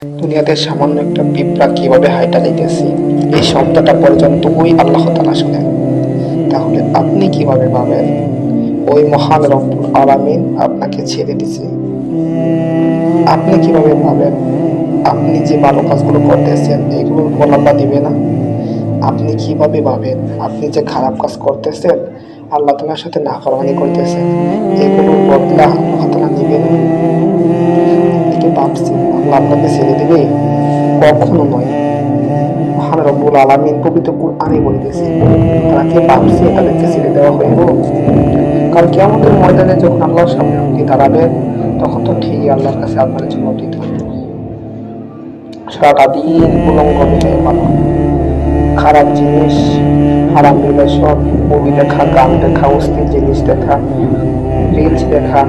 দুনিয়াতে সামান্য একটা পিঁপড়া কিভাবে হাইটা দিতেছি এই শব্দটা পর্যন্ত ওই আল্লাহ তাআলা শুনেন। তাহলে আপনি কিভাবে ভাবেন ওই মহান রব্বুল আলামিন আপনাকে ছেড়ে দিছে? আপনি কিভাবে ভাবেন আপনি যে ভালো কাজগুলো করতেছেন এগুলোর ফল আল্লাহ দিবে না? আপনি কিভাবে ভাবেন আপনি যে খারাপ কাজ করতেছেন, আল্লাহ তাআলার সাথে নাফরমানি করতেছেন, এগুলোর বদলা আল্লাহ তাআলা নিবে না? আপনি কি ভাবছেন আল্লাহ আপনাকে ছেড়ে দিবে? কখনো নয়। মহান রব্বুল আলামিন পবিত্র কুরআনে বলিতেছে, তারা কি ভাবছে তাদেরকে ছেড়ে দেওয়া হইব? কারণ কিয়ামতের ময়দানে যখন আল্লাহর সামনে আপনি দাঁড়াবেন, তখন তো ঠিকই আল্লাহর কাছে আপনার জবাব দিতে হবে। সারাটা দিন উলঙ্গ হয়ে পালা, খারাপ জিনিস, হারাম রিলেশন, মুভি দেখা, গান দেখা, অশ্লীল জিনিস দেখা, রিলস দেখা,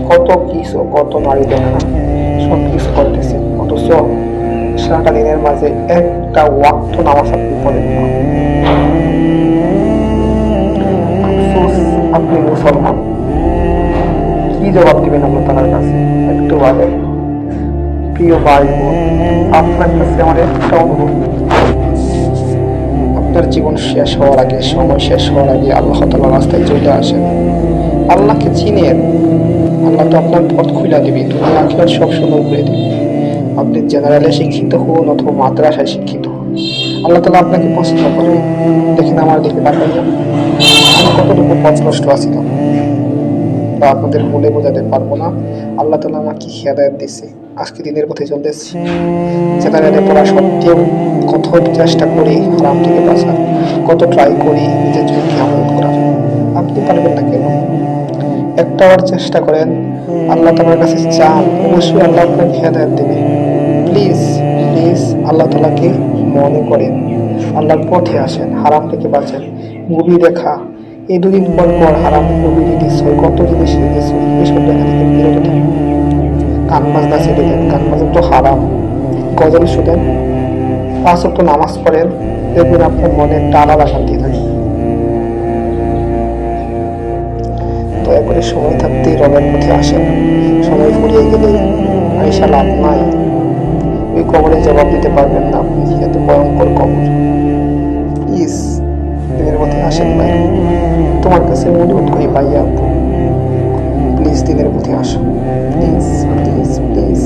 কত কিছু, কত নারী দেখা, সব কিছু করতেছে। অথচ সারাটা দিনের মাঝে একটা ওয়াক্ত নামাজ আপনি পড়েন না। আফসোস, আপনি মুসলমান। কি জবাব দিবেন আল্লাহ তাআলার কাছে? একটু ভাবেন। প্রিয় ভাই বোন, আপনার কাছে আমার একটা অনুরোধ, আপনার জীবন শেষ হওয়ার আগে, সময় শেষ হওয়ার আগে আল্লাহ তাআলার রাস্তায় চলে আসেন। আল্লাহকে চিনেন। আল্লাহ তো আপনার পথ খুলে দিবে, দুনিয়া আখিরাত সব সময় ঘুরে দিবে। আপনি জেনারেলে শিক্ষিত হন অথবা মাদ্রাসায় শিক্ষিত হন, আল্লাহ তাআলা আপনাকে পছন্দ করে। দেখেন আমার দিকে তাকাইয়া, আমি কতটুকু পথভ্রষ্ট আছিলাম তা আপনাদের বলে বোঝাতে পারবো না। আল্লাহ তাআলা আমাকে হিদায়াত দিয়েছে, আজকে দিনের পথে চলতেছি। জেনারেলে পড়া সত্ত্বেও কত চেষ্টা করি হারাম থেকে বাঁচার, কত ট্রাই করি নিজের জন্য আমল করার। আপনি পারবেন না কেন? একটা বার চেষ্টা করেন, আল্লাহ তাআলার কাছে চান, অবশ্যই আল্লাহ আপনাকে হিদায়াত দেবে। প্লিজ প্লিজ আল্লাহ তাআলাকে মনে করেন, আল্লাহর পথে আসেন, হারাম থেকে বাঁচেন। মুভি দেখা, এই দুদিন পর পর হারাম মুভি রিলিজ হয়, কত জিনিস রিলিজ হয়, এসব দেখা থেকে বিরত থাকুন। গান বাজনা ছেড়ে দেন, গান বাজনা তো হারাম। গজল শুনেন, 5 ওয়াক্ত নামাজ পড়েন, দেখবেন আপনার মনে একটা আলাদা শান্তি থাকে। দয়া করে সময় থাকতেই রবের পথে আসেন। সময় ফুরিয়ে গেলে আইসা লাভ নাই। ওই কবরে জবাব দিতে পারবেন না আপনি, এত ভয়ঙ্কর কবর। প্লিজ দিনের পথে আসেন ভাই, তোমার কাছে অনুরোধ করি ভাইয়া, প্লিজ দিনের পথে আসো, প্লিজ প্লিজ প্লিজ।